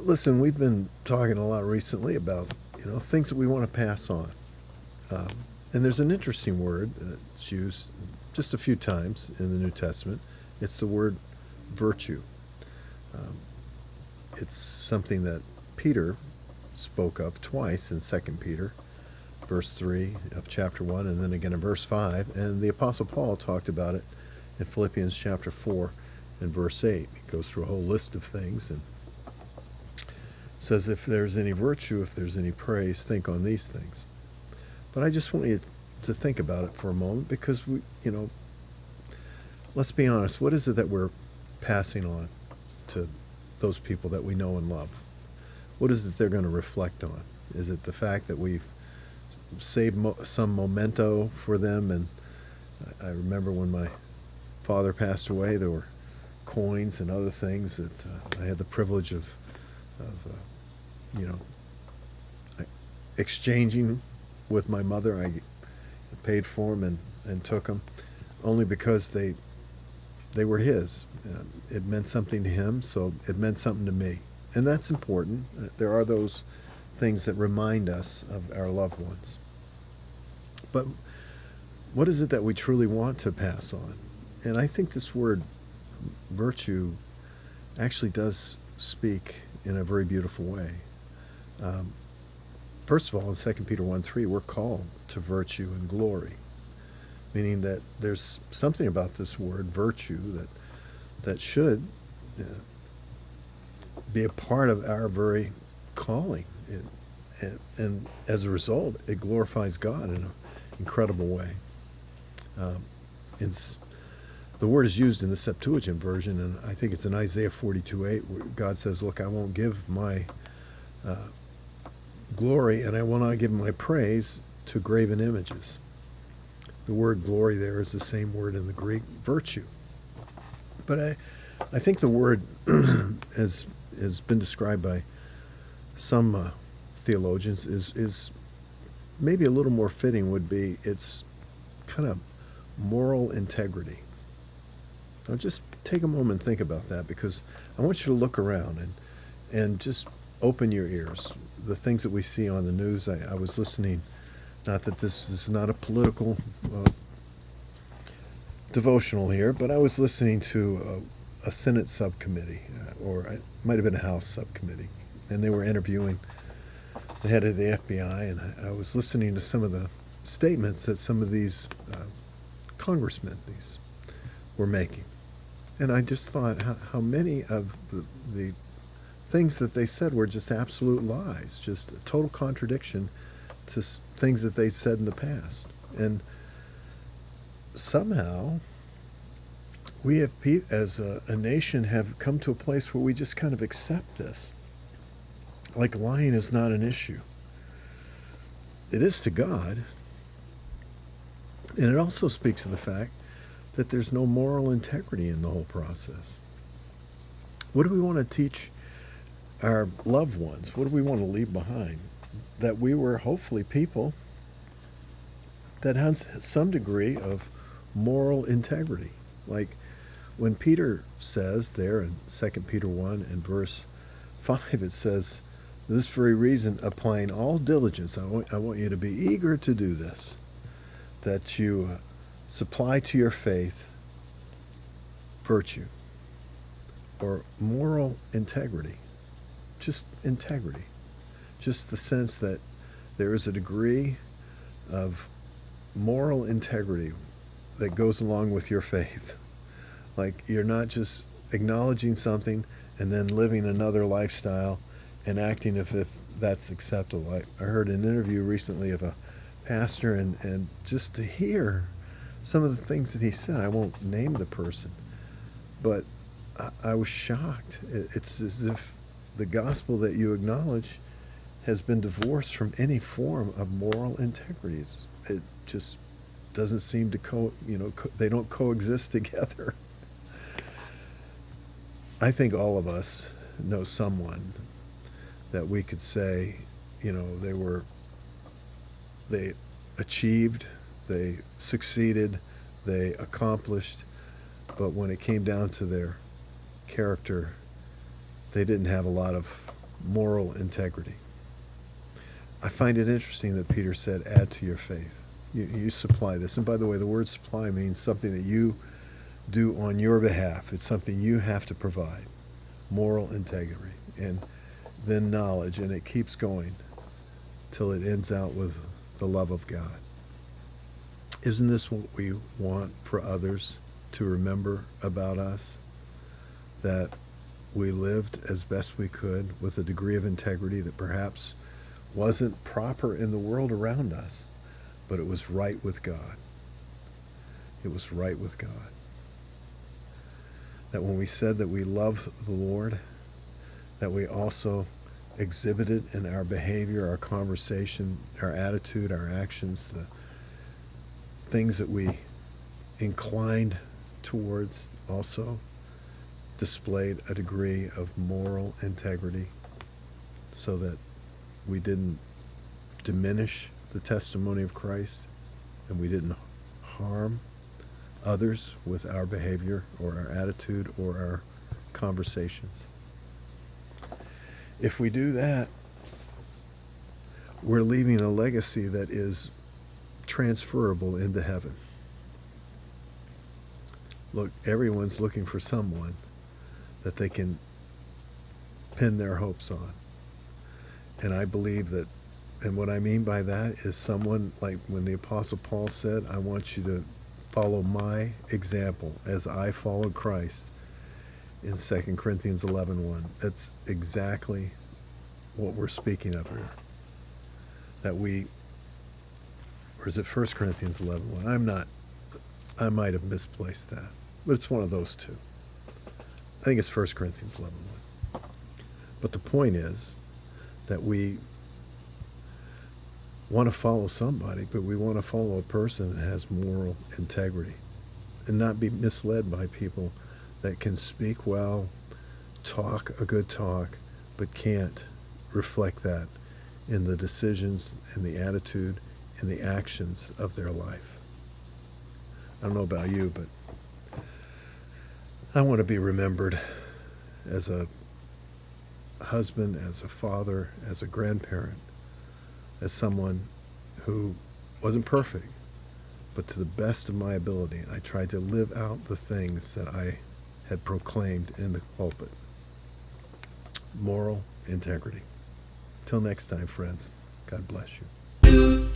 Listen, we've been talking a lot recently about things that we want to pass on, um, and there's an interesting word that's used just a few times in the New Testament. It's the word virtue. Um, it's something that Peter spoke of twice in 2 Peter, verse 3 of chapter 1, and then again in verse 5. And the Apostle Paul talked about it in Philippians chapter 4 and verse 8. He goes through a whole list of things and says, if there's any virtue, if there's any praise, think on these things. But I just want you to think about it for a moment, because let's be honest, what is it that we're passing on to those people that we know and love? What is it they're going to reflect on? Is it the fact that we've saved some memento for them? And I remember when my father passed away, there were coins and other things that I had the privilege of you know, exchanging with my mother. I paid for them and took them only because they were his. It meant something to him, so it meant something to me. And that's important. There are those things that remind us of our loved ones. But what is it that we truly want to pass on? And I think this word virtue actually does speak in a very beautiful way. First of all, in 2 Peter 1:3, we're called to virtue and glory, meaning that there's something about this word virtue that should be a part of our very calling. And as a result, it glorifies God in an incredible way. It's The word is used in the Septuagint version, and I think it's in Isaiah 42:8, where God says, look, I won't give my glory, and I will not give my praise to graven images. The word glory there is the same word in the Greek, virtue. But I think the word has been described by some theologians is maybe a little more fitting, would be it's kind of moral integrity. Now just take a moment and think about that, because I want you to look around and just open your ears. The things that we see on the news, I was listening, not that this is not a political devotional here, but I was listening to a Senate subcommittee, or it might have been a House subcommittee, and they were interviewing the head of the FBI, and I was listening to some of the statements that some of these congressmen were making. And I just thought how many of the things that they said were just absolute lies, just a total contradiction to things that they said in the past. And somehow we have, as a nation, have come to a place where we just kind of accept this. Like lying is not an issue. It is to God. And it also speaks of the fact that there's no moral integrity in the whole process. What do we want to teach our loved ones? What do we want to leave behind? That we were hopefully people that has some degree of moral integrity. Like when Peter says there in 2 Peter 1 and verse 5, it says, this very reason, applying all diligence, I want you to be eager to do this, that you supply to your faith virtue or moral integrity. Just integrity. Just the sense that there is a degree of moral integrity that goes along with your faith. Like you're not just acknowledging something and then living another lifestyle and acting as if that's acceptable. I heard an interview recently of a pastor, and just to hear some of the things that he said, I won't name the person, but I was shocked. It's as if the gospel that you acknowledge has been divorced from any form of moral integrity. It just doesn't seem to they don't coexist together. I think all of us know someone that we could say, they achieved, they succeeded, they accomplished, but when it came down to their character, they didn't have a lot of moral integrity. I find it interesting that Peter said, add to your faith. You supply this. And by the way, the word supply means something that you do on your behalf. It's something you have to provide. Moral integrity. And then knowledge. And it keeps going till it ends out with the love of God. Isn't this what we want for others to remember about us? That we lived as best we could with a degree of integrity that perhaps wasn't proper in the world around us, but it was right with God. It was right with God. That when we said that we loved the Lord, that we also exhibited in our behavior, our conversation, our attitude, our actions, the things that we inclined towards also displayed a degree of moral integrity so that we didn't diminish the testimony of Christ and we didn't harm others with our behavior or our attitude or our conversations. If we do that, we're leaving a legacy that is transferable into heaven. Look, everyone's looking for someone that they can pin their hopes on. And I believe that, and what I mean by that is someone like when the Apostle Paul said, I want you to follow my example as I followed Christ in 2 Corinthians 11:1. That's exactly what we're speaking of here. That we, or is it 1 Corinthians 11:1? I might have misplaced that, but it's one of those two. I think it's 1 Corinthians 11:1. But the point is that we want to follow somebody, but we want to follow a person that has moral integrity and not be misled by people that can speak well, talk a good talk, but can't reflect that in the decisions and the attitude and the actions of their life. I don't know about you, but I want to be remembered as a husband, as a father, as a grandparent, as someone who wasn't perfect, but to the best of my ability, I tried to live out the things that I had proclaimed in the pulpit. Moral integrity. Till next time, friends, God bless you.